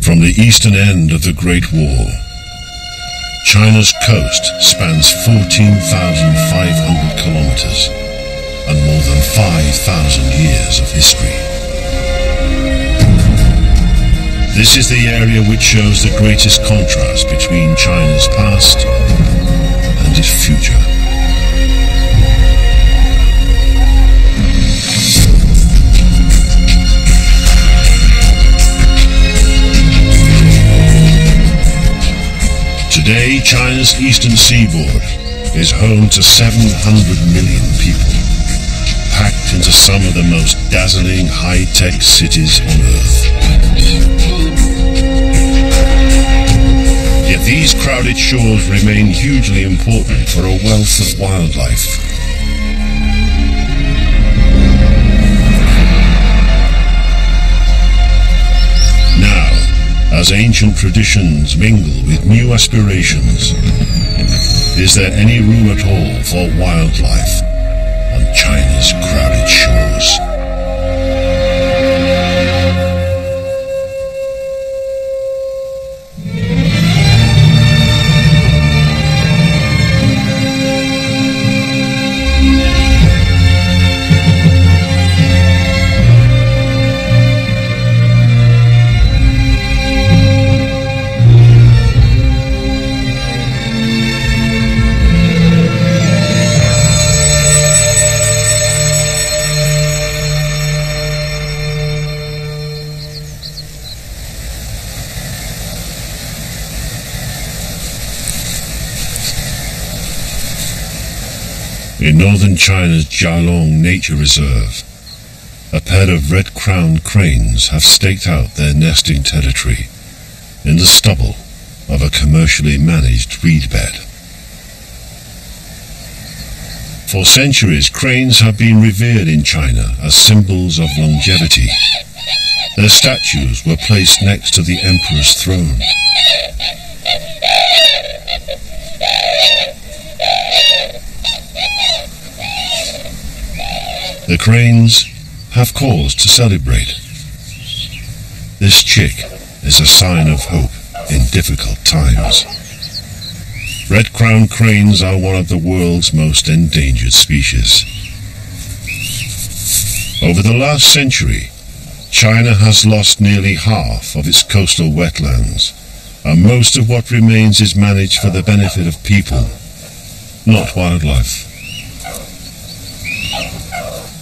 From the eastern end of the Great Wall, China's coast spans 14,500 kilometers and more than 5,000 years of history. This is the area which shows the greatest contrast between China's past and its future. Today, China's eastern seaboard is home to 700 million people, packed into some of the most dazzling high-tech cities on Earth. Yet these crowded shores remain hugely important for a wealth of wildlife. As ancient traditions mingle with new aspirations, is there any room at all for wildlife on China's crowded shores? In northern China's Jialong Nature Reserve, a pair of red-crowned cranes have staked out their nesting territory in the stubble of a commercially managed reed bed. For centuries, cranes have been revered in China as symbols of longevity. Their statues were placed next to the emperor's throne. The cranes have cause to celebrate. This chick is a sign of hope in difficult times. Red-crowned cranes are one of the world's most endangered species. Over the last century, China has lost nearly half of its coastal wetlands, and most of what remains is managed for the benefit of people, not wildlife.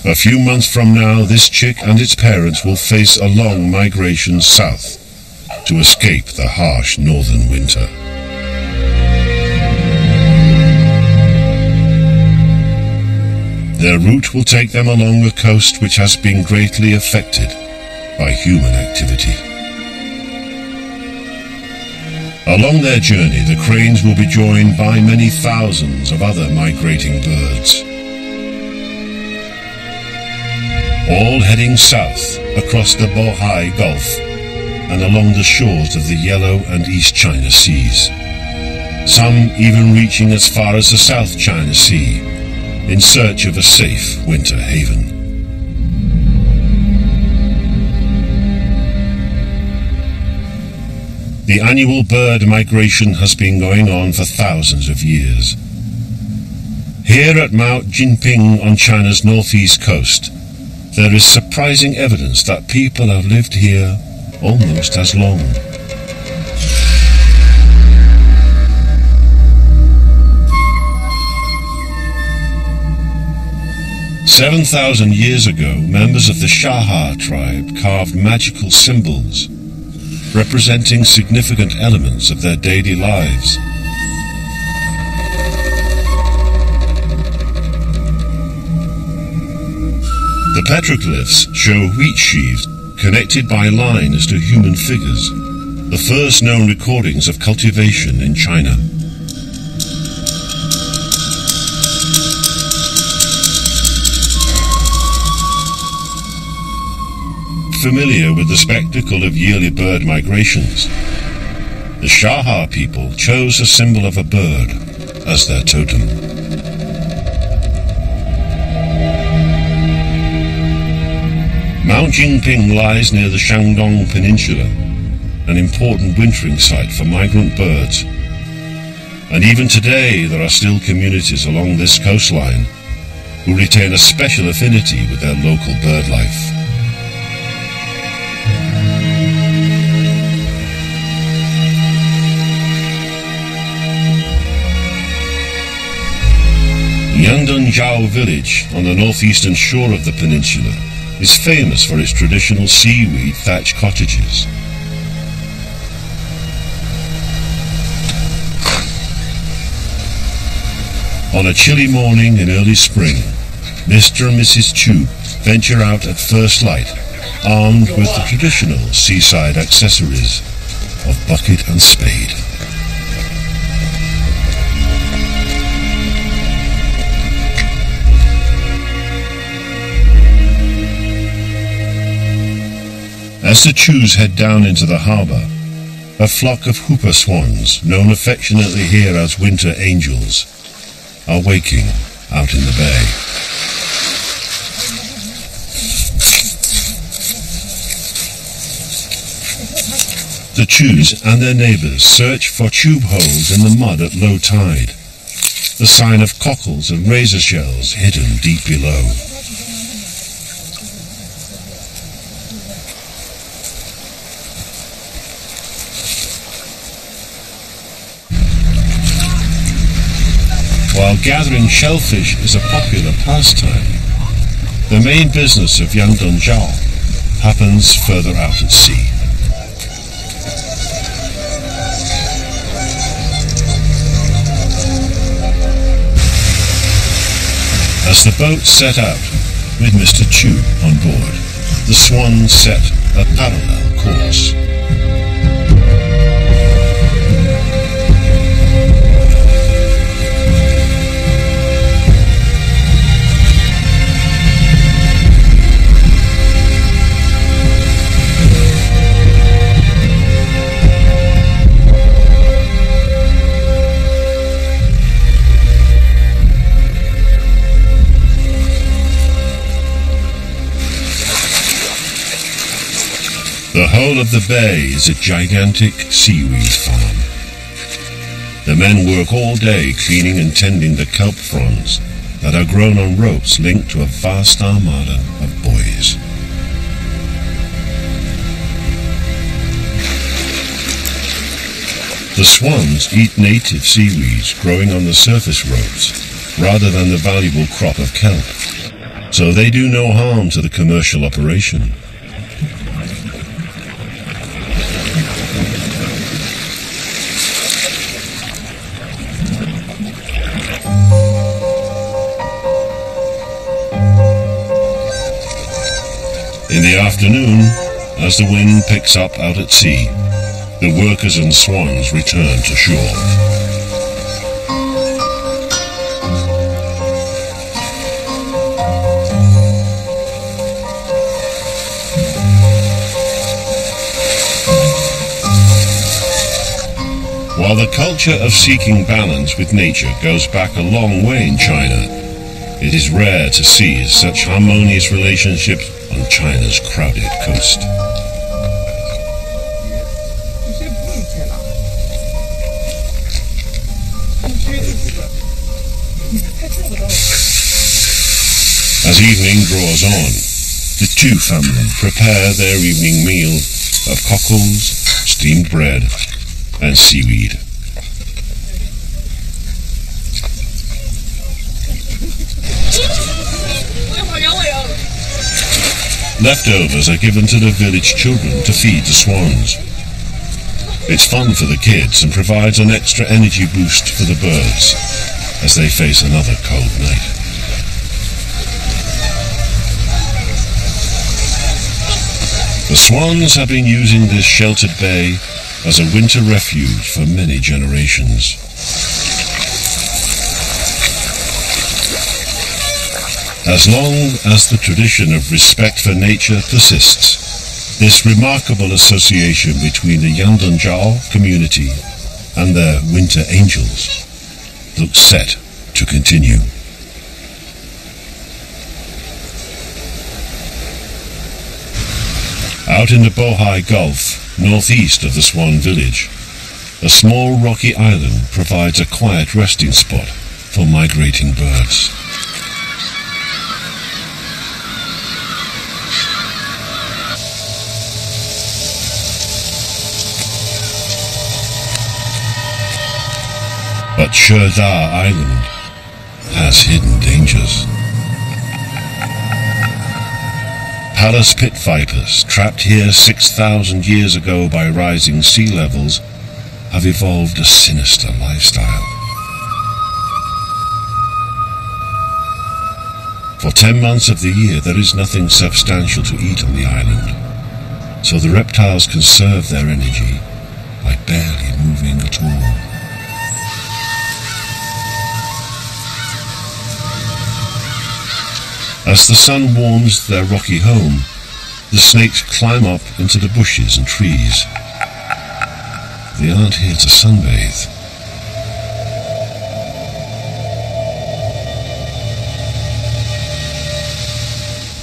A few months from now, this chick and its parents will face a long migration south to escape the harsh northern winter. Their route will take them along a coast which has been greatly affected by human activity. Along their journey, the cranes will be joined by many thousands of other migrating birds, all heading south across the Bohai Gulf and along the shores of the Yellow and East China Seas, some even reaching as far as the South China Sea in search of a safe winter haven. The annual bird migration has been going on for thousands of years. Here at Mount Jinping on China's northeast coast, there is surprising evidence that people have lived here almost as long. "7,000 years ago, members of the Shaha tribe carved magical symbols representing significant elements of their daily lives. The petroglyphs show wheat sheaves connected by lines to human figures, the first known recordings of cultivation in China. Familiar with the spectacle of yearly bird migrations, the Shaha people chose a symbol of a bird as their totem. Mount Jinping lies near the Shandong Peninsula, an important wintering site for migrant birds. And even today there are still communities along this coastline who retain a special affinity with their local bird life. Yandunjiao village on the northeastern shore of the peninsula is famous for its traditional seaweed thatch cottages. On a chilly morning in early spring, Mr. and Mrs. Chu venture out at first light, armed with the traditional seaside accessories of bucket and spade. As the Chus head down into the harbour, a flock of whooper swans, known affectionately here as winter angels, are waking out in the bay. The Chus and their neighbours search for tube holes in the mud at low tide, the sign of cockles and razor shells hidden deep below. While gathering shellfish is a popular pastime, the main business of Yandunjiao happens further out at sea. As the boat set out, with Mr. Chu on board, the swans set a parallel course. The whole of the bay is a gigantic seaweed farm. The men work all day cleaning and tending the kelp fronds that are grown on ropes linked to a vast armada of buoys. The swans eat native seaweeds growing on the surface ropes rather than the valuable crop of kelp, so they do no harm to the commercial operation. In the afternoon, as the wind picks up out at sea, the workers and swans return to shore. While the culture of seeking balance with nature goes back a long way in China, it is rare to see such harmonious relationships on China's crowded coast. As evening draws on, the Chu family prepare their evening meal of cockles, steamed bread, and seaweed. Leftovers are given to the village children to feed the swans. It's fun for the kids and provides an extra energy boost for the birds as they face another cold night. The swans have been using this sheltered bay as a winter refuge for many generations. As long as the tradition of respect for nature persists, this remarkable association between the Yandunjiao community and their winter angels looks set to continue. Out in the Bohai Gulf, northeast of the Swan village, a small rocky island provides a quiet resting spot for migrating birds. But Sherdar Island has hidden dangers. Pallas pit vipers, trapped here 6,000 years ago by rising sea levels, have evolved a sinister lifestyle. For 10 months of the year there is nothing substantial to eat on the island, so the reptiles conserve their energy by barely moving at all. As the sun warms their rocky home, the snakes climb up into the bushes and trees. They aren't here to sunbathe.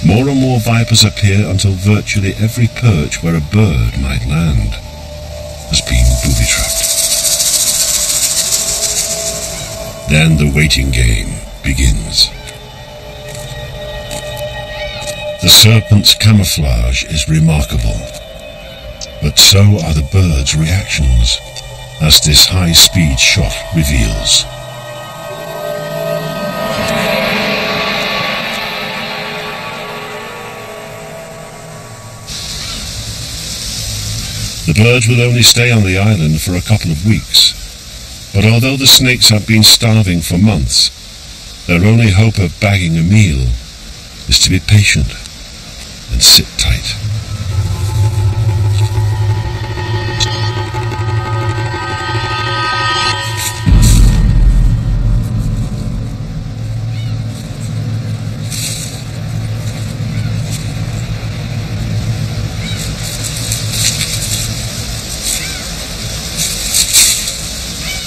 More and more vipers appear until virtually every perch where a bird might land has been booby-trapped. Then the waiting game begins. The serpent's camouflage is remarkable, but so are the bird's reactions, as this high-speed shot reveals. The birds will only stay on the island for a couple of weeks, but although the snakes have been starving for months, their only hope of bagging a meal is to be patient and sit tight.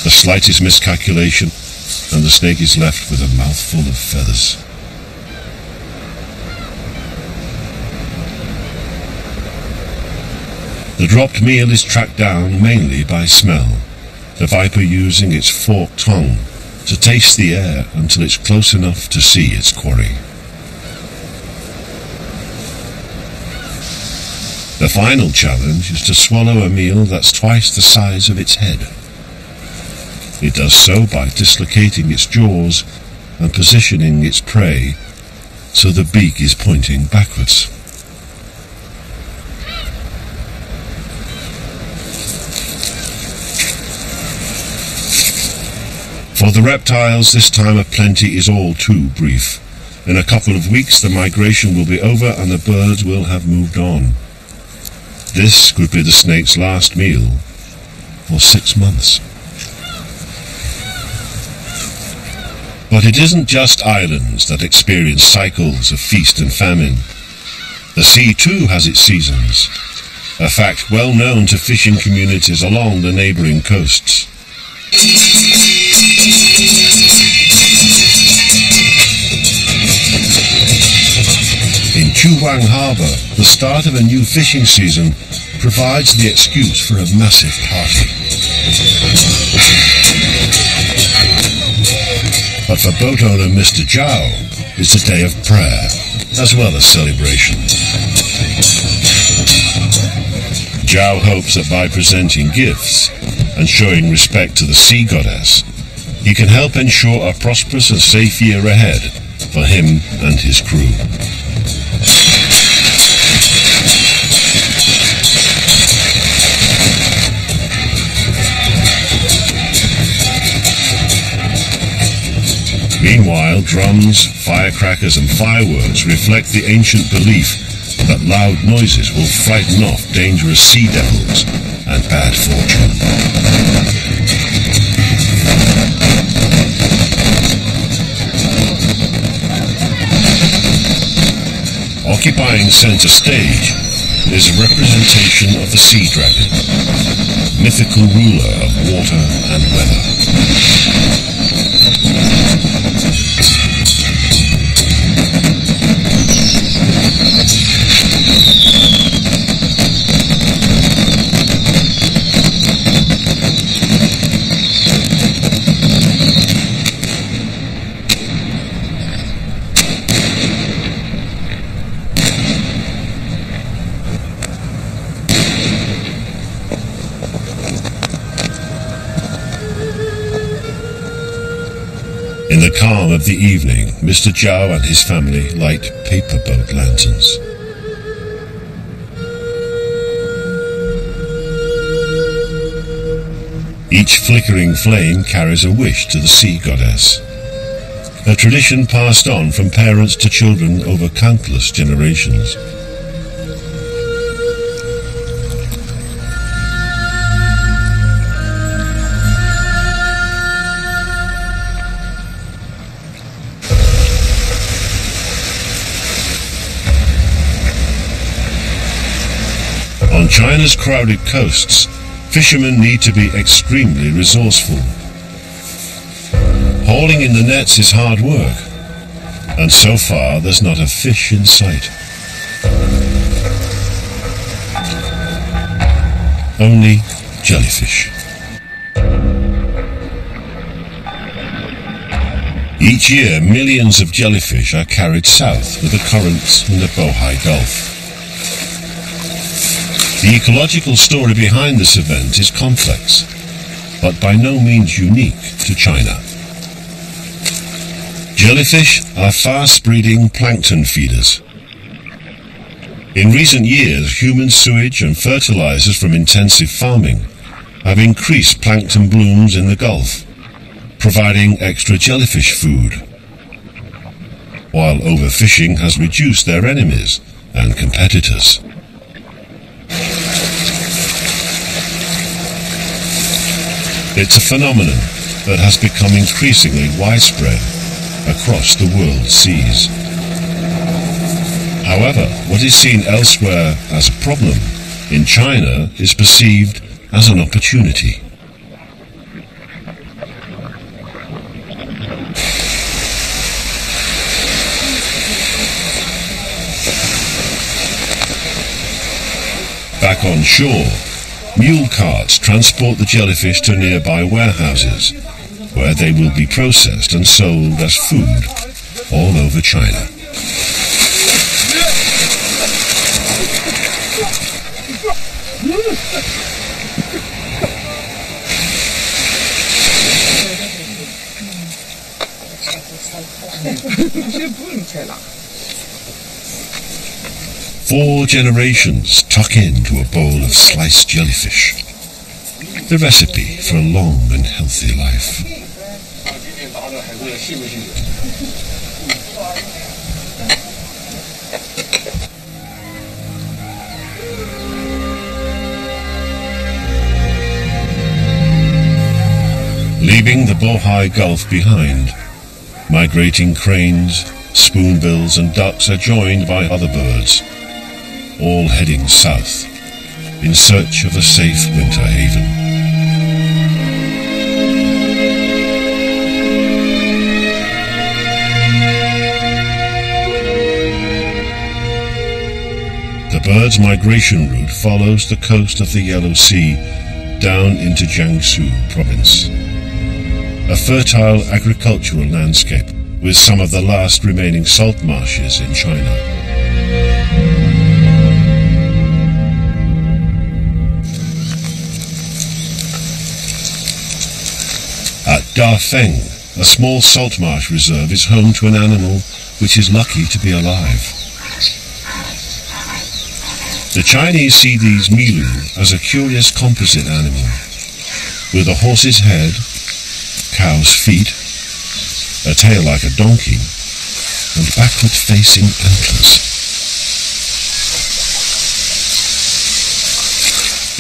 The slightest miscalculation and the snake is left with a mouthful of feathers. The dropped meal is tracked down mainly by smell, the viper using its forked tongue to taste the air until it's close enough to see its quarry. The final challenge is to swallow a meal that's twice the size of its head. It does so by dislocating its jaws and positioning its prey so the beak is pointing backwards. For the reptiles, this time of plenty is all too brief. In a couple of weeks the migration will be over and the birds will have moved on. This could be the snake's last meal for 6 months. But it isn't just islands that experience cycles of feast and famine. The sea too has its seasons, a fact well known to fishing communities along the neighbouring coasts. In Chuwang Harbour, the start of a new fishing season provides the excuse for a massive party. But for boat owner Mr. Zhao, it's a day of prayer, as well as celebration. Zhao hopes that by presenting gifts and showing respect to the sea goddess, he can help ensure a prosperous and safe year ahead for him and his crew. Meanwhile, drums, firecrackers and fireworks reflect the ancient belief that loud noises will frighten off dangerous sea devils and bad fortune. Occupying center stage is a representation of the sea dragon, mythical ruler of water and weather. In the calm of the evening, Mr. Zhao and his family light paper boat lanterns. Each flickering flame carries a wish to the sea goddess, a tradition passed on from parents to children over countless generations. On China's crowded coasts, fishermen need to be extremely resourceful. Hauling in the nets is hard work, and so far there's not a fish in sight. Only jellyfish. Each year, millions of jellyfish are carried south with the currents in the Bohai Gulf. The ecological story behind this event is complex, but by no means unique to China. Jellyfish are fast-breeding plankton feeders. In recent years, human sewage and fertilizers from intensive farming have increased plankton blooms in the Gulf, providing extra jellyfish food, while overfishing has reduced their enemies and competitors. It's a phenomenon that has become increasingly widespread across the world's seas. However, what is seen elsewhere as a problem in China is perceived as an opportunity. Back on shore, mule carts transport the jellyfish to nearby warehouses, where they will be processed and sold as food all over China. Four generations tuck into a bowl of sliced jellyfish, the recipe for a long and healthy life. Leaving the Bohai Gulf behind, migrating cranes, spoonbills and ducks are joined by other birds, all heading south in search of a safe winter haven. The bird's migration route follows the coast of the Yellow Sea down into Jiangsu province, a fertile agricultural landscape with some of the last remaining salt marshes in China. At Dafeng, a small salt marsh reserve is home to an animal which is lucky to be alive. The Chinese see these milu as a curious composite animal, with a horse's head, cow's feet, a tail like a donkey, and backward-facing antlers.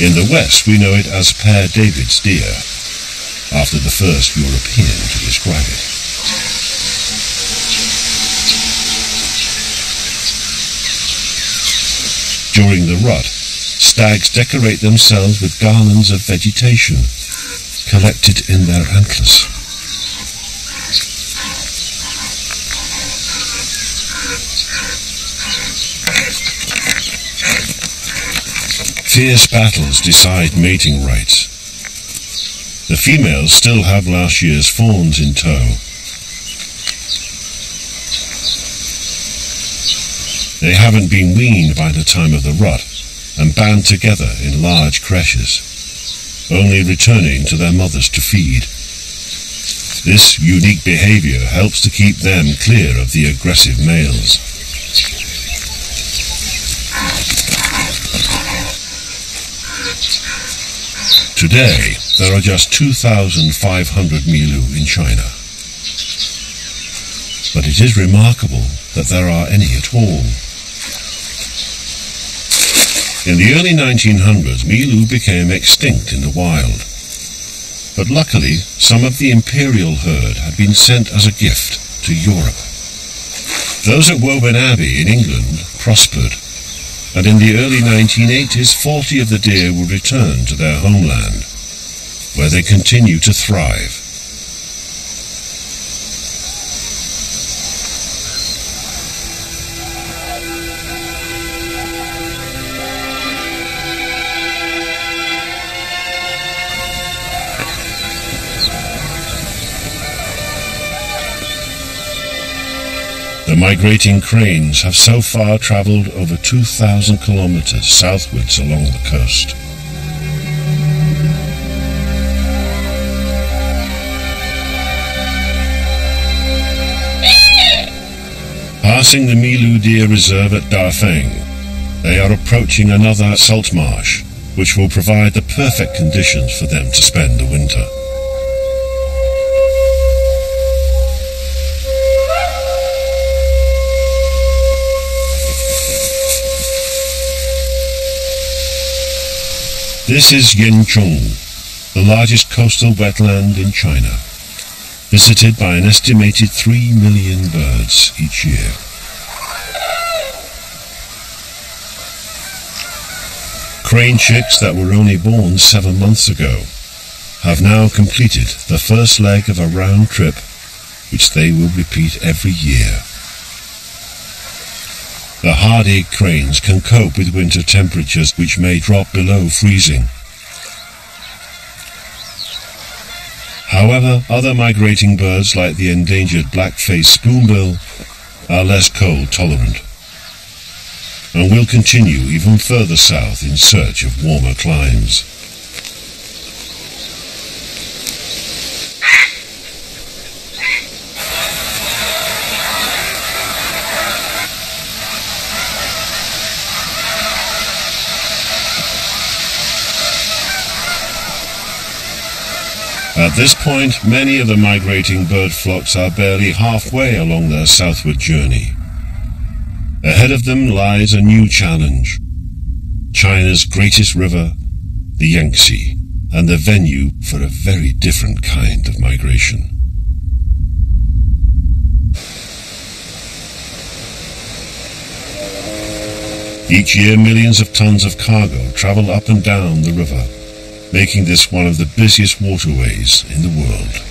In the West, we know it as Père David's deer, after the first European to describe it. During the rut, stags decorate themselves with garlands of vegetation collected in their antlers. Fierce battles decide mating rights. The females still have last year's fawns in tow. They haven't been weaned by the time of the rut and band together in large creches, only returning to their mothers to feed. This unique behavior helps to keep them clear of the aggressive males. Today, there are just 2,500 Milu in China. But it is remarkable that there are any at all. In the early 1900s, Milu became extinct in the wild. But luckily, some of the imperial herd had been sent as a gift to Europe. Those at Woburn Abbey in England prospered, and in the early 1980s 40 of the deer were returned to their homeland, where they continue to thrive. The migrating cranes have so far travelled over 2,000 kilometres southwards along the coast. Passing the Milu Deer Reserve at Dafeng, they are approaching another salt marsh, which will provide the perfect conditions for them to spend the winter. This is Yanchong, the largest coastal wetland in China, visited by an estimated 3 million birds each year. Crane chicks that were only born 7 months ago have now completed the first leg of a round trip which they will repeat every year. The hardy cranes can cope with winter temperatures which may drop below freezing. However, other migrating birds like the endangered black-faced spoonbill are less cold tolerant and will continue even further south in search of warmer climes. At this point, many of the migrating bird flocks are barely halfway along their southward journey. Ahead of them lies a new challenge: China's greatest river, the Yangtze, and the venue for a very different kind of migration. Each year, millions of tons of cargo travel up and down the river, making this one of the busiest waterways in the world.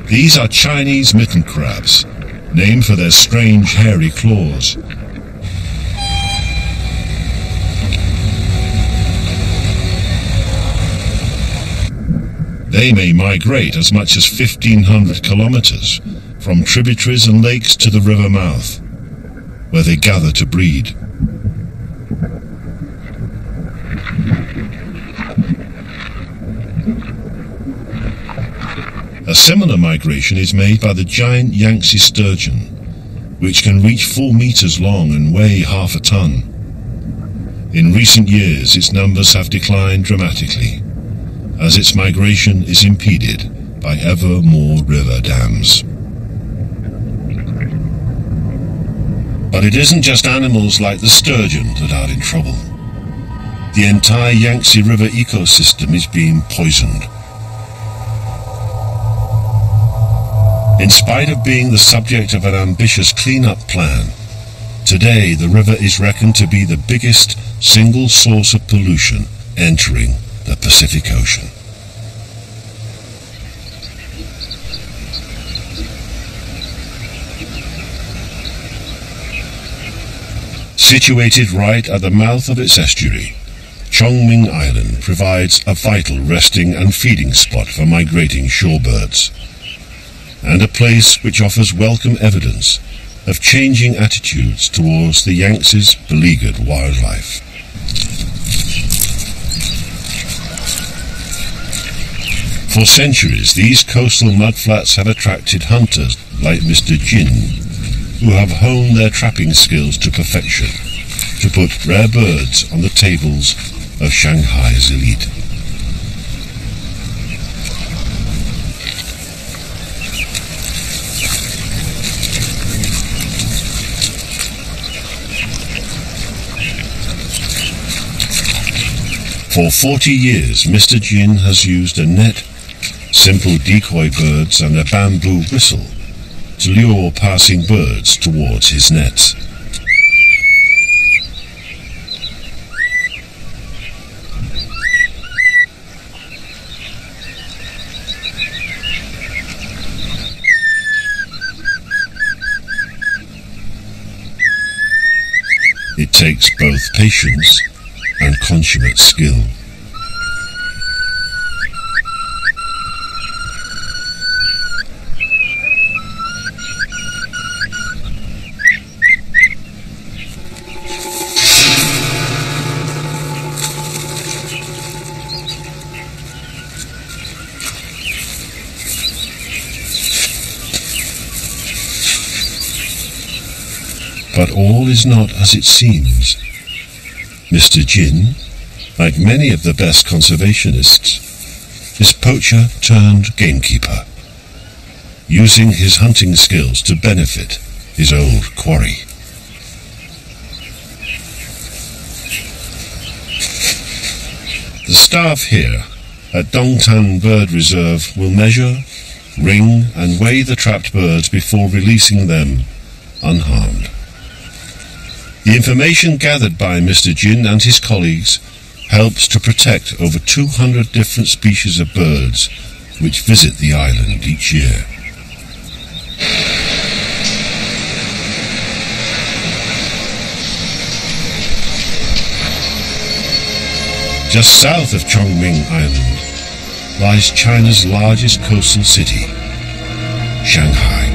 These are Chinese mitten crabs, named for their strange hairy claws. They may migrate as much as 1,500 kilometers from tributaries and lakes to the river mouth, where they gather to breed. A similar migration is made by the giant Yangtze sturgeon, which can reach 4 meters long and weigh half a ton. In recent years, its numbers have declined dramatically, as its migration is impeded by ever more river dams. But it isn't just animals like the sturgeon that are in trouble. The entire Yangtze River ecosystem is being poisoned. In spite of being the subject of an ambitious clean-up plan, today the river is reckoned to be the biggest single source of pollution entering the Pacific Ocean. Situated right at the mouth of its estuary, Chongming Island provides a vital resting and feeding spot for migrating shorebirds, and a place which offers welcome evidence of changing attitudes towards the Yangtze's beleaguered wildlife. For centuries, these coastal mudflats have attracted hunters like Mr. Jin, who have honed their trapping skills to perfection to put rare birds on the tables of Shanghai's elite. For 40 years, Mr. Jin has used a net, simple decoy birds and a bamboo whistle to lure passing birds towards his nets. It takes both patience and consummate skill. But all is not as it seems. Mr. Jin, like many of the best conservationists, is poacher turned gamekeeper, using his hunting skills to benefit his old quarry. The staff here at Dongtan Bird Reserve will measure, ring and weigh the trapped birds before releasing them unharmed. The information gathered by Mr. Jin and his colleagues helps to protect over 200 different species of birds which visit the island each year. Just south of Chongming Island lies China's largest coastal city, Shanghai.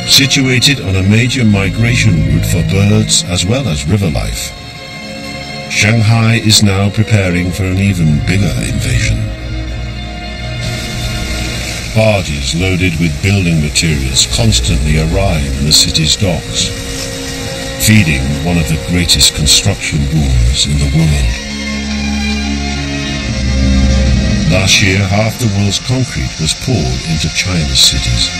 Situated on a major migration route for birds as well as river life, Shanghai is now preparing for an even bigger invasion. Barges loaded with building materials constantly arrive in the city's docks, feeding one of the greatest construction booms in the world. Last year, half the world's concrete was poured into China's cities,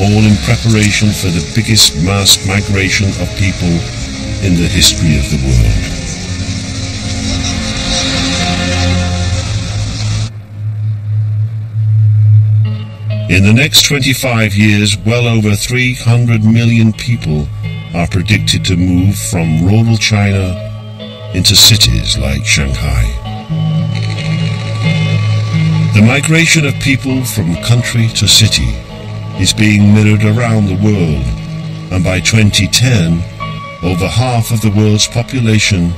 all in preparation for the biggest mass migration of people in the history of the world. In the next 25 years, well over 300 million people are predicted to move from rural China into cities like Shanghai. The migration of people from country to city is being mirrored around the world, and by 2010, over half of the world's population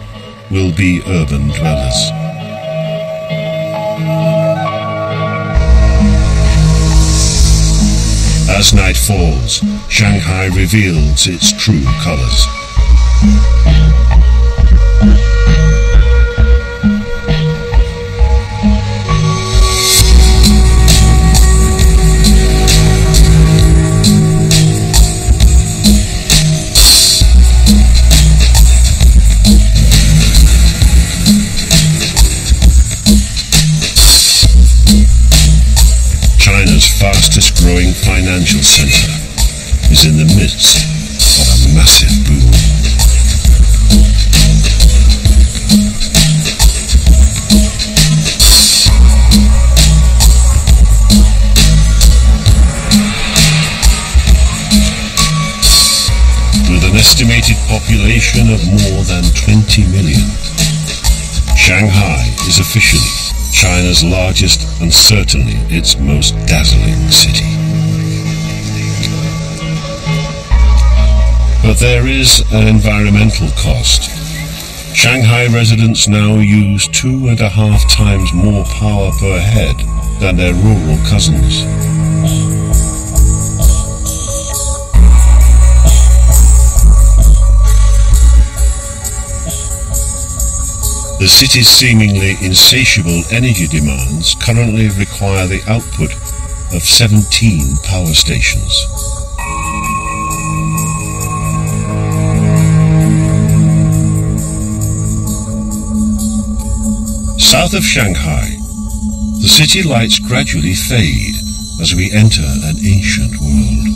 will be urban dwellers. As night falls, Shanghai reveals its true colors. Fastest growing financial center is in the midst of a massive boom. With an estimated population of more than 20 million, Shanghai is officially China's largest and certainly its most dazzling city. But there is an environmental cost. Shanghai residents now use 2.5 times more power per head than their rural cousins. The city's seemingly insatiable energy demands currently require the output of 17 power stations. South of Shanghai, the city lights gradually fade as we enter an ancient world.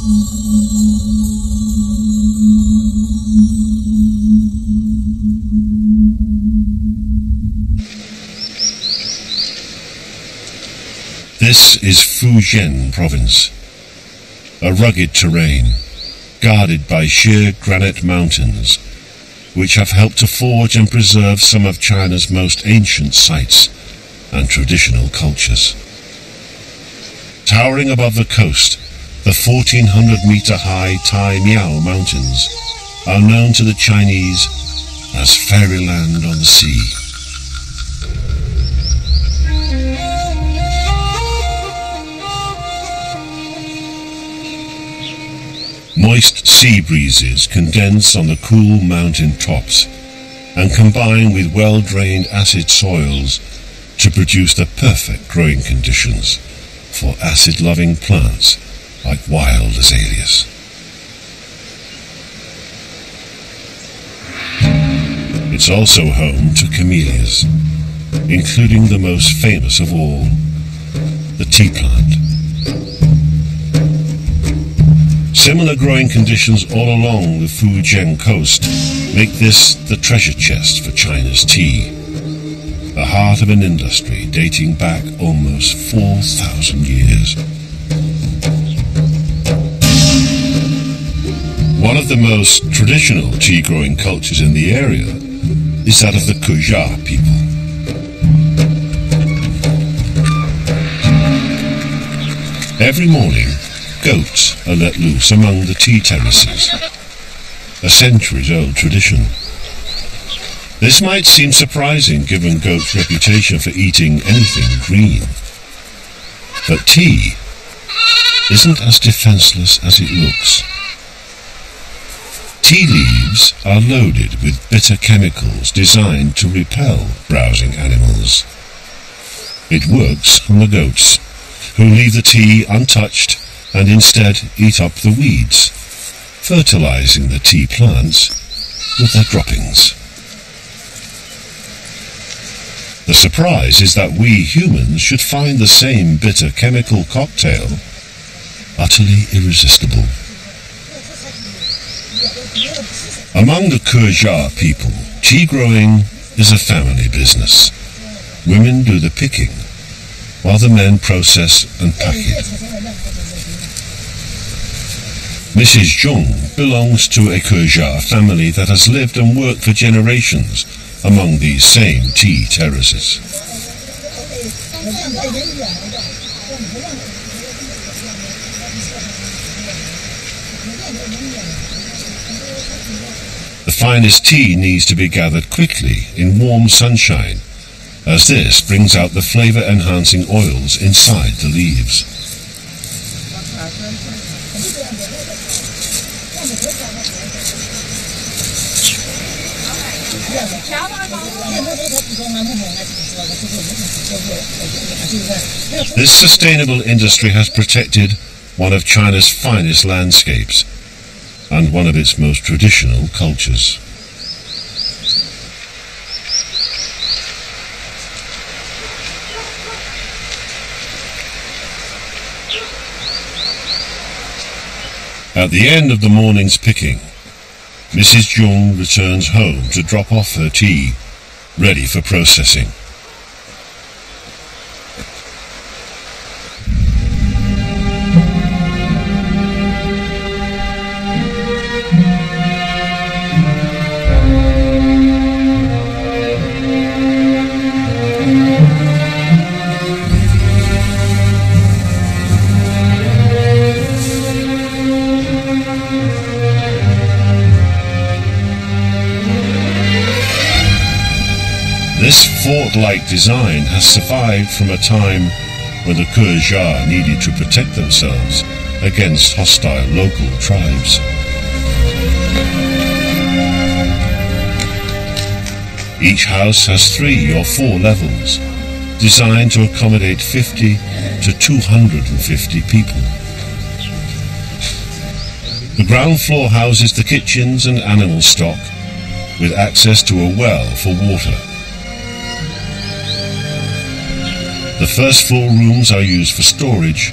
This is Fujian province, a rugged terrain guarded by sheer granite mountains which have helped to forge and preserve some of China's most ancient sites and traditional cultures. Towering above the coast, the 1,400-meter-high Tai Miao Mountains are known to the Chinese as fairyland on the sea. Moist sea breezes condense on the cool mountain tops and combine with well-drained acid soils to produce the perfect growing conditions for acid-loving plants like wild azaleas. It's also home to camellias, including the most famous of all, the tea plant. Similar growing conditions all along the Fujian coast make this the treasure chest for China's tea, the heart of an industry dating back almost 4,000 years. One of the most traditional tea-growing cultures in the area is that of the Kujia people. Every morning, goats are let loose among the tea terraces, a centuries-old tradition. This might seem surprising given goats' reputation for eating anything green. But tea isn't as defenseless as it looks. Tea leaves are loaded with bitter chemicals designed to repel browsing animals. It works on the goats, who leave the tea untouched and instead eat up the weeds, fertilizing the tea plants with their droppings. The surprise is that we humans should find the same bitter chemical cocktail utterly irresistible. Among the Kujia people, tea growing is a family business. Women do the picking, while the men process and pack it. Mrs. Zhong belongs to a Kujia family that has lived and worked for generations among these same tea terraces. The finest tea needs to be gathered quickly in warm sunshine, as this brings out the flavor-enhancing oils inside the leaves. This sustainable industry has protected one of China's finest landscapes and one of its most traditional cultures. At the end of the morning's picking, Mrs. Zhong returns home to drop off her tea, ready for processing. fort-like design has survived from a time when the Kurja needed to protect themselves against hostile local tribes. Each house has 3 or 4 levels, designed to accommodate 50 to 250 people. The ground floor houses the kitchens and animal stock, with access to a well for water. The first floor rooms are used for storage,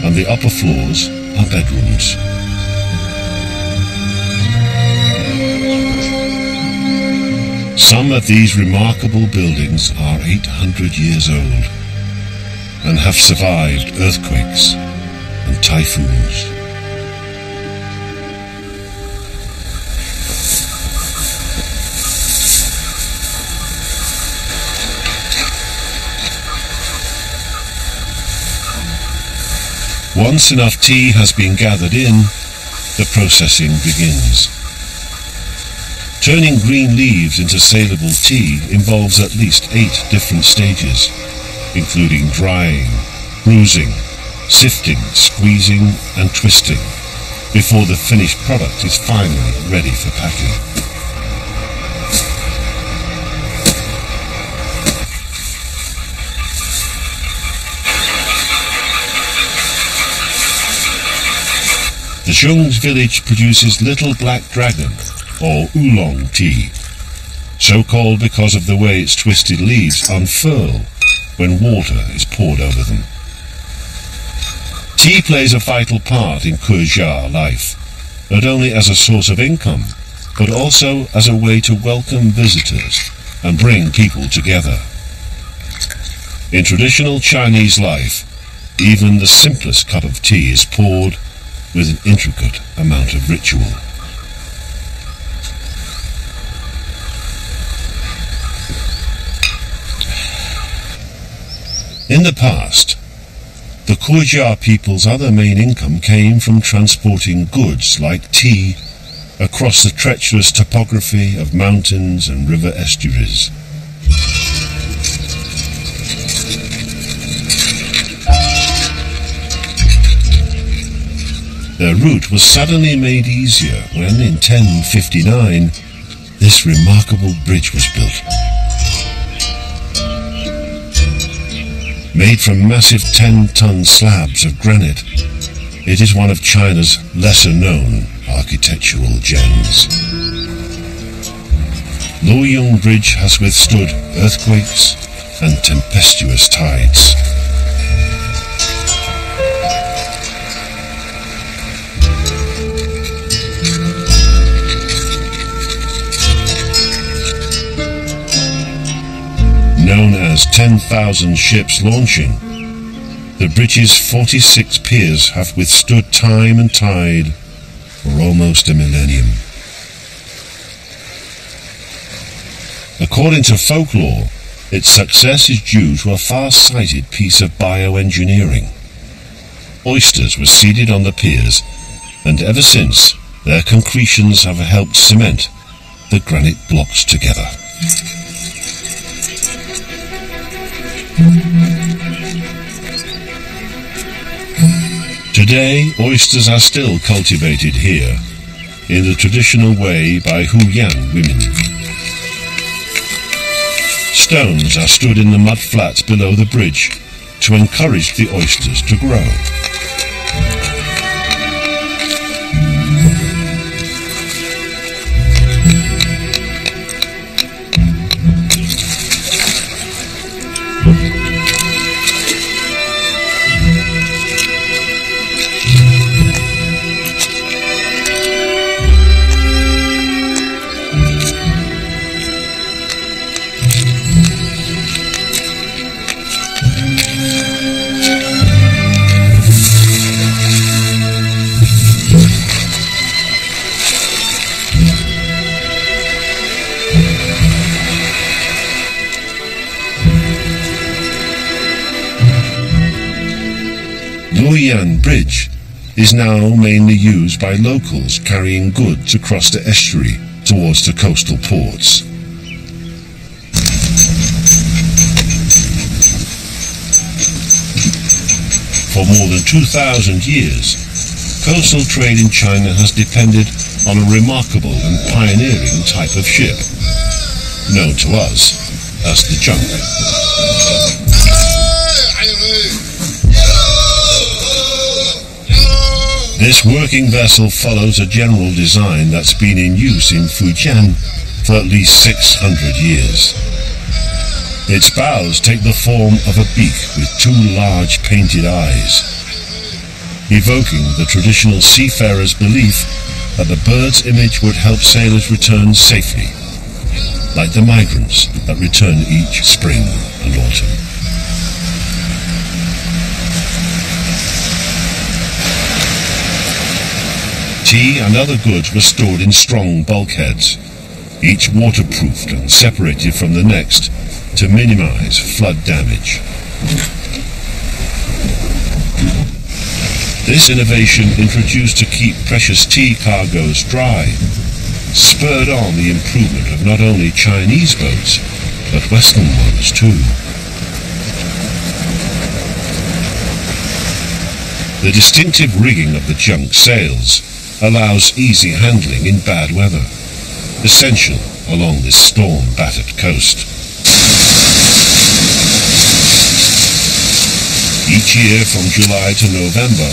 and the upper floors are bedrooms. Some of these remarkable buildings are 800 years old and have survived earthquakes and typhoons. Once enough tea has been gathered in, the processing begins. Turning green leaves into saleable tea involves at least 8 different stages, including drying, bruising, sifting, squeezing and twisting, before the finished product is finally ready for packing. The Zhong's village produces Little Black Dragon, or oolong tea, so called because of the way its twisted leaves unfurl when water is poured over them. Tea plays a vital part in Kurja life, not only as a source of income, but also as a way to welcome visitors and bring people together. In traditional Chinese life, even the simplest cup of tea is poured with an intricate amount of ritual. In the past, the Kurja people's other main income came from transporting goods like tea across the treacherous topography of mountains and river estuaries. Their route was suddenly made easier when, in 1059, this remarkable bridge was built. Made from massive 10-ton slabs of granite, it is one of China's lesser-known architectural gems. Luoyang Bridge has withstood earthquakes and tempestuous tides. Known as 10,000 ships launching, the bridge's 46 piers have withstood time and tide for almost a millennium. According to folklore, its success is due to a far-sighted piece of bioengineering. Oysters were seeded on the piers, and ever since, their concretions have helped cement the granite blocks together. Today, oysters are still cultivated here, in the traditional way by Huyan women. Stones are stood in the mud flats below the bridge to encourage the oysters to grow. Luoyang Bridge is now mainly used by locals carrying goods across the estuary towards the coastal ports. For more than 2,000 years, coastal trade in China has depended on a remarkable and pioneering type of ship, known to us as the junk. This working vessel follows a general design that's been in use in Fujian for at least 600 years. Its bows take the form of a beak with two large painted eyes, evoking the traditional seafarer's belief that the bird's image would help sailors return safely, like the migrants that return each spring and autumn. Tea and other goods were stored in strong bulkheads, each waterproofed and separated from the next to minimize flood damage. This innovation, introduced to keep precious tea cargoes dry, spurred on the improvement of not only Chinese boats, but Western ones too. The distinctive rigging of the junk sails allows easy handling in bad weather, essential along this storm-battered coast. Each year from July to November,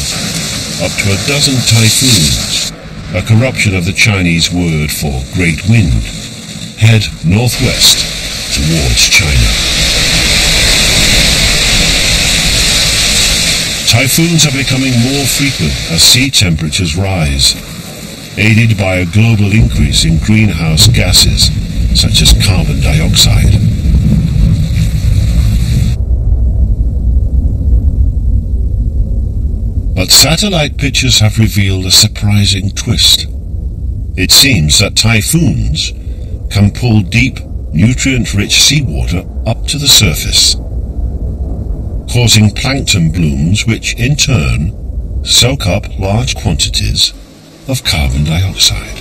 up to a dozen typhoons, a corruption of the Chinese word for great wind, head northwest towards China. Typhoons are becoming more frequent as sea temperatures rise, aided by a global increase in greenhouse gases such as carbon dioxide. But satellite pictures have revealed a surprising twist. It seems that typhoons can pull deep, nutrient-rich seawater up to the surface, causing plankton blooms which, in turn, soak up large quantities of carbon dioxide.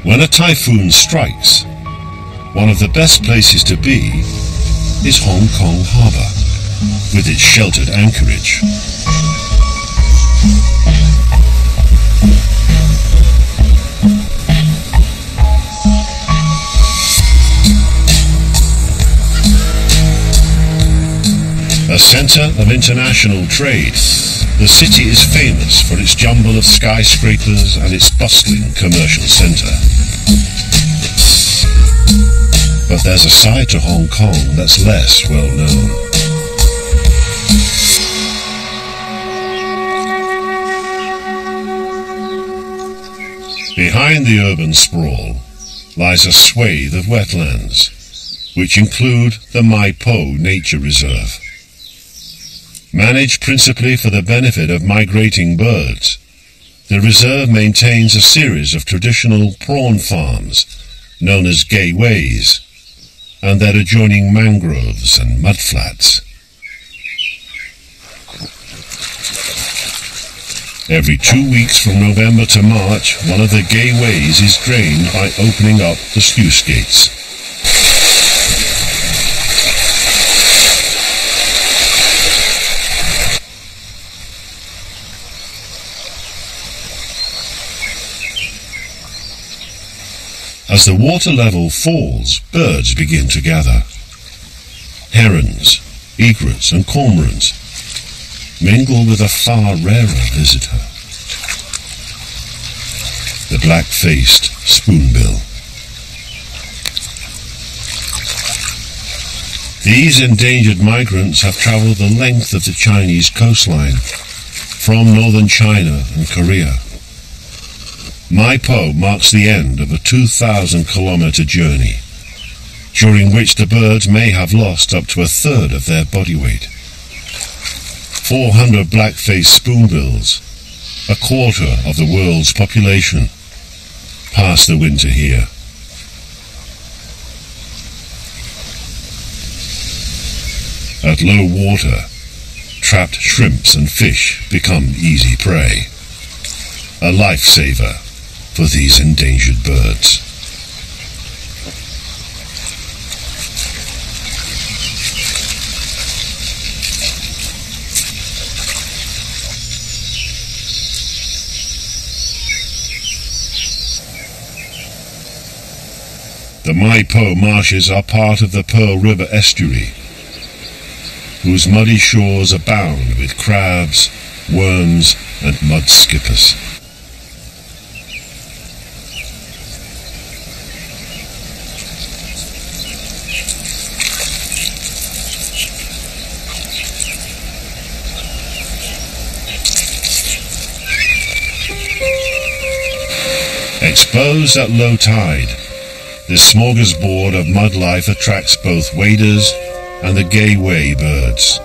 When a typhoon strikes, one of the best places to be is Hong Kong Harbour, with its sheltered anchorage. A centre of international trade, the city is famous for its jumble of skyscrapers and its bustling commercial centre. But there's a side to Hong Kong that's less well known. Behind the urban sprawl lies a swathe of wetlands, which include the Mai Po Nature Reserve. Managed principally for the benefit of migrating birds, the reserve maintains a series of traditional prawn farms known as gay ways, and their adjoining mangroves and mudflats. Every 2 weeks from November to March, one of the gay ways is drained by opening up the sluice gates. As the water level falls, birds begin to gather. Herons, egrets and cormorants mingle with a far rarer visitor, the black-faced spoonbill. These endangered migrants have travelled the length of the Chinese coastline, from northern China and Korea. Mai Po marks the end of a 2,000-kilometre journey, during which the birds may have lost up to a third of their body weight. 400 black-faced spoonbills, a quarter of the world's population, pass the winter here. At low water, trapped shrimps and fish become easy prey, a lifesaver for these endangered birds. The Mai Po marshes are part of the Pearl River estuary, whose muddy shores abound with crabs, worms and mud skippers. Exposed at low tide, this smorgasbord of mud life attracts both waders and the gay way birds.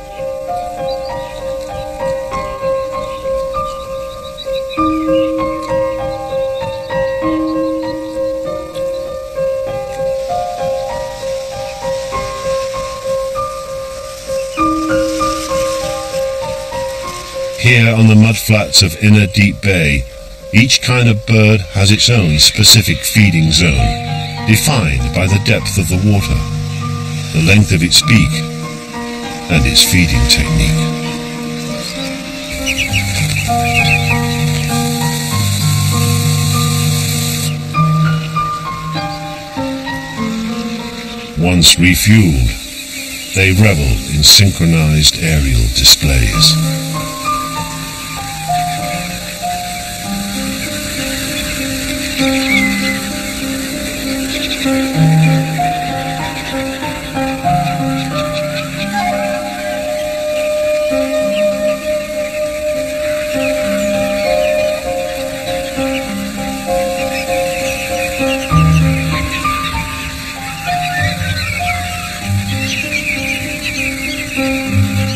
Here on the mudflats of Inner Deep Bay, each kind of bird has its own specific feeding zone, defined by the depth of the water, the length of its beak, and its feeding technique. Once refueled, they revel in synchronized aerial displays.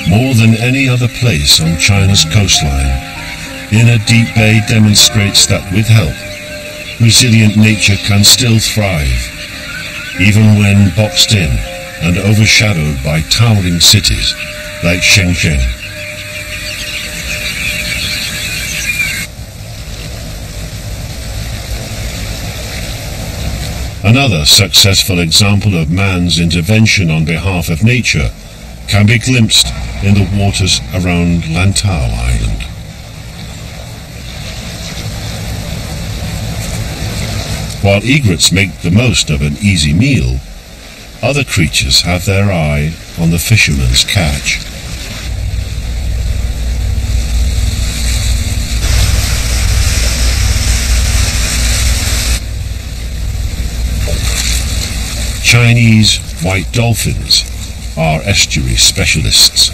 More than any other place on China's coastline, Inner Deep Bay demonstrates that with help, resilient nature can still thrive, even when boxed in and overshadowed by towering cities like Shenzhen. Another successful example of man's intervention on behalf of nature can be glimpsed in the waters around Lantau Island. While egrets make the most of an easy meal, other creatures have their eye on the fisherman's catch. Chinese white dolphins are estuary specialists.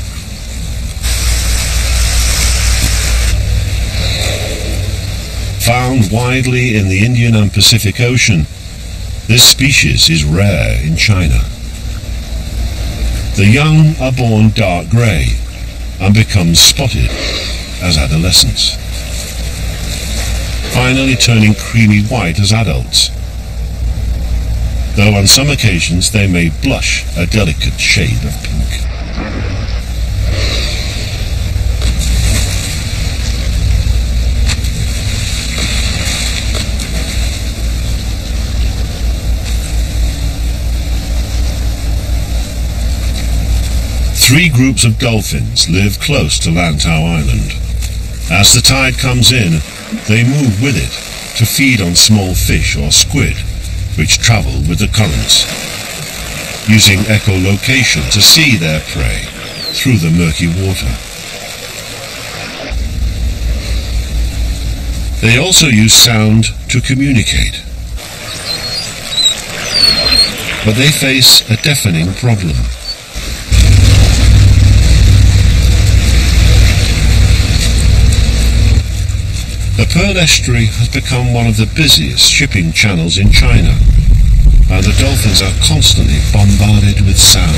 Found widely in the Indian and Pacific Ocean, this species is rare in China. The young are born dark grey and become spotted as adolescents, finally turning creamy white as adults, though on some occasions they may blush a delicate shade of pink. Three groups of dolphins live close to Lantau Island. As the tide comes in, they move with it to feed on small fish or squid, which travel with the currents, using echolocation to see their prey through the murky water. They also use sound to communicate, but they face a deafening problem. The Pearl Estuary has become one of the busiest shipping channels in China, and the dolphins are constantly bombarded with sound.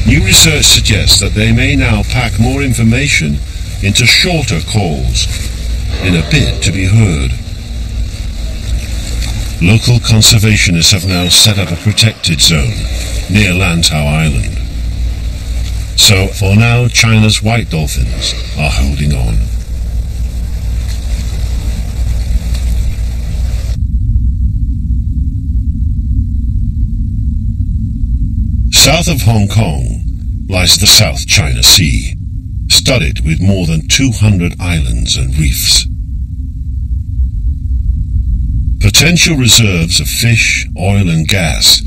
New research suggests that they may now pack more information into shorter calls in a bid to be heard. Local conservationists have now set up a protected zone near Lantau Island. So for now, China's white dolphins are holding on. South of Hong Kong lies the South China Sea, studded with more than 200 islands and reefs. Potential reserves of fish, oil and gas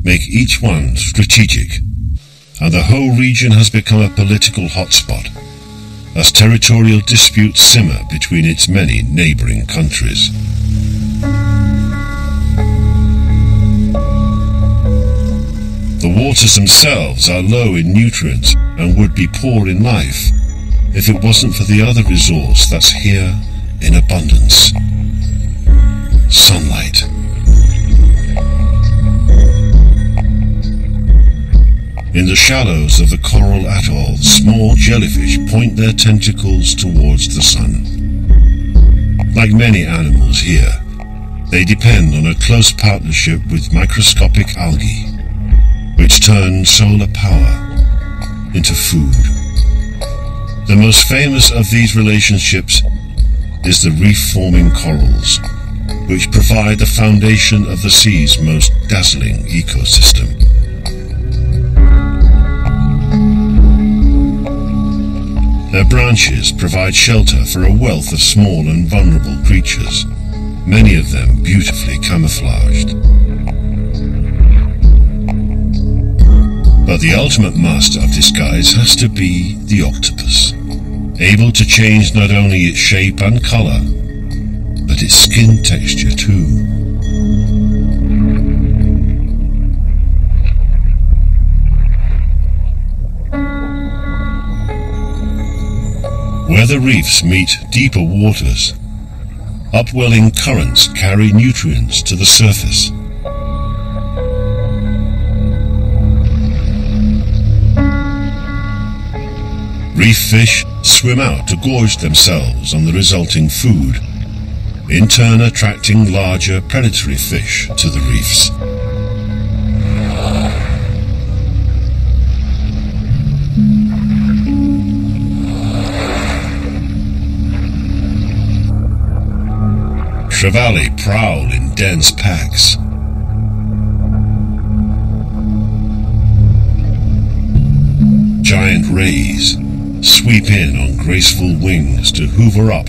make each one strategic, and the whole region has become a political hotspot as territorial disputes simmer between its many neighbouring countries. The waters themselves are low in nutrients and would be poor in life if it wasn't for the other resource that's here in abundance: sunlight. In the shallows of the coral atoll, small jellyfish point their tentacles towards the sun. Like many animals here, they depend on a close partnership with microscopic algae, which turn solar power into food. The most famous of these relationships is the reef-forming corals, which provide the foundation of the sea's most dazzling ecosystem. Their branches provide shelter for a wealth of small and vulnerable creatures, many of them beautifully camouflaged. But the ultimate master of disguise has to be the octopus, able to change not only its shape and color, but its skin texture too. Where the reefs meet deeper waters, upwelling currents carry nutrients to the surface. Reef fish swim out to gorge themselves on the resulting food, in turn attracting larger predatory fish to the reefs. Trevally prowl in dense packs. Giant rays sweep in on graceful wings to hoover up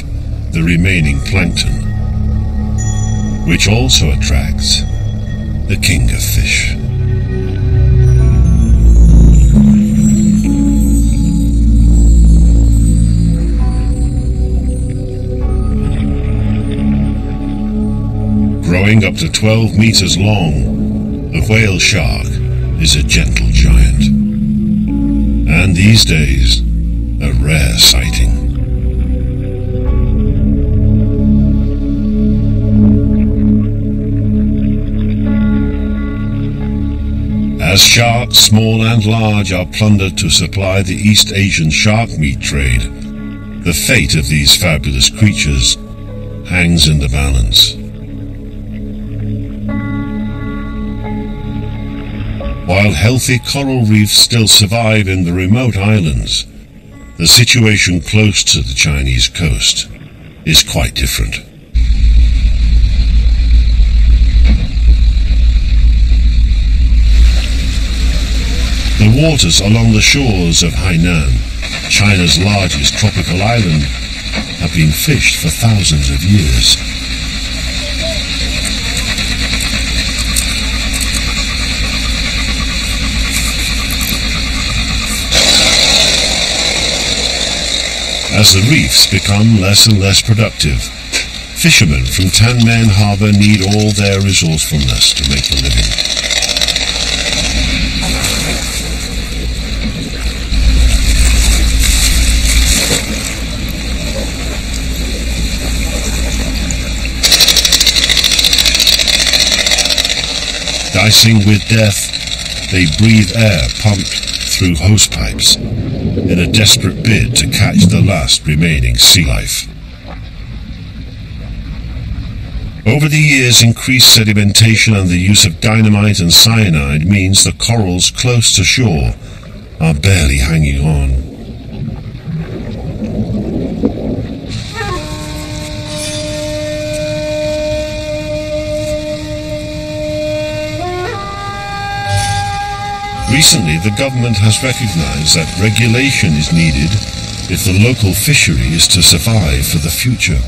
the remaining plankton, which also attracts the king of fish. Growing up to 12 meters long, the whale shark is a gentle giant, and these days, a rare sighting. As sharks, small and large, are plundered to supply the East Asian shark meat trade, the fate of these fabulous creatures hangs in the balance. While healthy coral reefs still survive in the remote islands, the situation close to the Chinese coast is quite different. The waters along the shores of Hainan, China's largest tropical island, have been fished for thousands of years. As the reefs become less and less productive, fishermen from Tanmen Harbor need all their resourcefulness to make a living. Dicing with death, they breathe air pumped through hose pipes in a desperate bid to catch the last remaining sea life. Over the years, increased sedimentation and the use of dynamite and cyanide means the corals close to shore are barely hanging on. Recently, the government has recognized that regulation is needed if the local fishery is to survive for the future.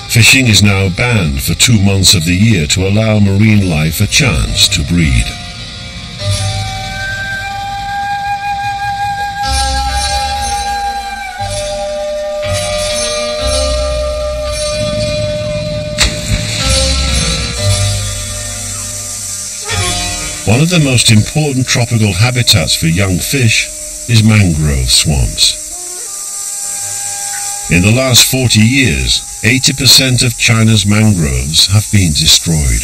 Fishing is now banned for 2 months of the year to allow marine life a chance to breed. One of the most important tropical habitats for young fish is mangrove swamps. In the last 40 years, 80% of China's mangroves have been destroyed.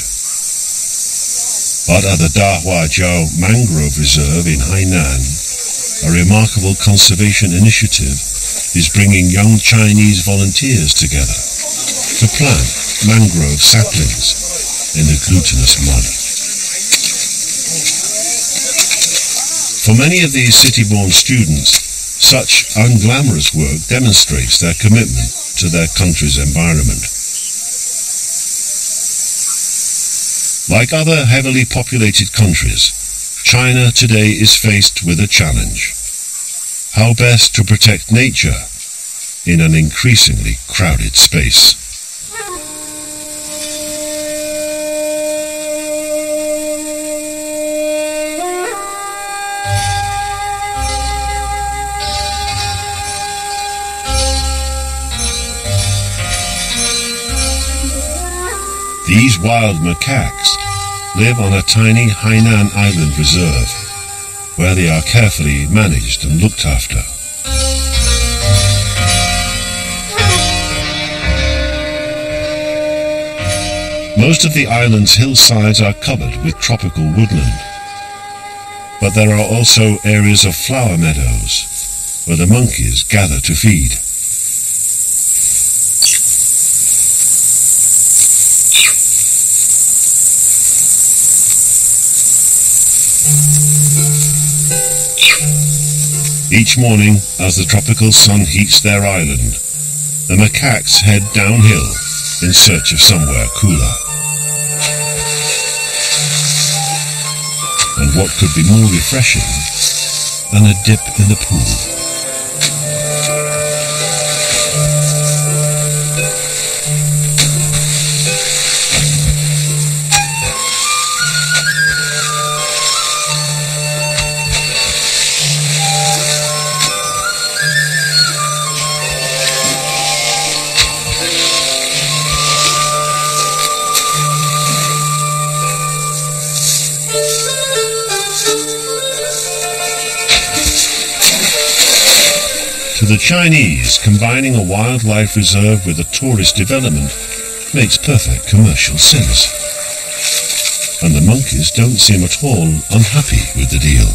But at the Dahuajiao Mangrove Reserve in Hainan, a remarkable conservation initiative is bringing young Chinese volunteers together to plant mangrove saplings in the glutinous mud. For many of these city-born students, such unglamorous work demonstrates their commitment to their country's environment. Like other heavily populated countries, China today is faced with a challenge: how best to protect nature in an increasingly crowded space. These wild macaques live on a tiny Hainan Island reserve, where they are carefully managed and looked after. Most of the island's hillsides are covered with tropical woodland, but there are also areas of flower meadows where the monkeys gather to feed. Each morning, as the tropical sun heats their island, the macaques head downhill in search of somewhere cooler. And what could be more refreshing than a dip in the pool? To the Chinese, combining a wildlife reserve with a tourist development makes perfect commercial sense. And the monkeys don't seem at all unhappy with the deal.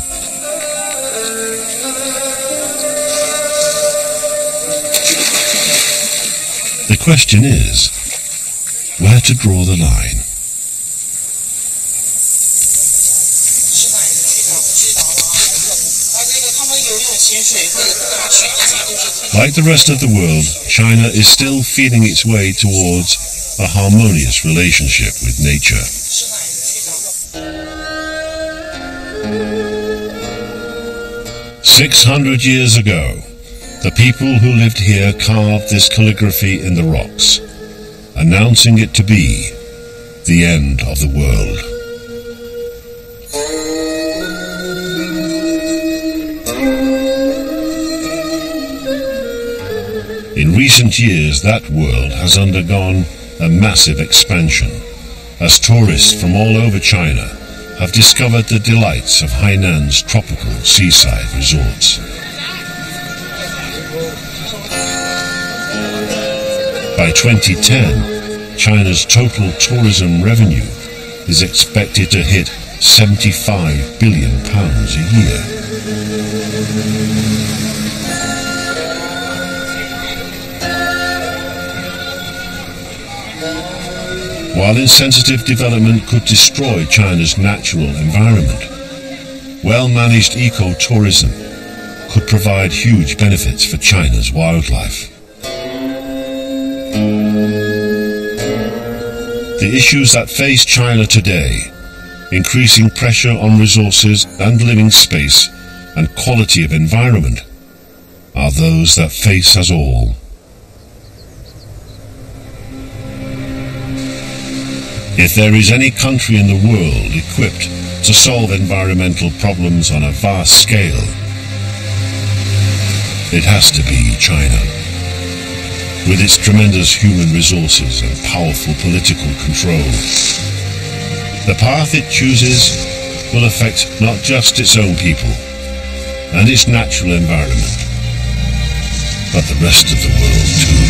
The question is, where to draw the line? Like the rest of the world, China is still feeling its way towards a harmonious relationship with nature. "600 years ago, the people who lived here carved this calligraphy in the rocks, announcing it to be the end of the world." In recent years, that world has undergone a massive expansion, as tourists from all over China have discovered the delights of Hainan's tropical seaside resorts. By 2010, China's total tourism revenue is expected to hit £75 billion a year. While insensitive development could destroy China's natural environment, well-managed eco-tourism could provide huge benefits for China's wildlife. The issues that face China today, increasing pressure on resources and living space and quality of environment, are those that face us all. If there is any country in the world equipped to solve environmental problems on a vast scale, it has to be China. With its tremendous human resources and powerful political control, the path it chooses will affect not just its own people and its natural environment, but the rest of the world too.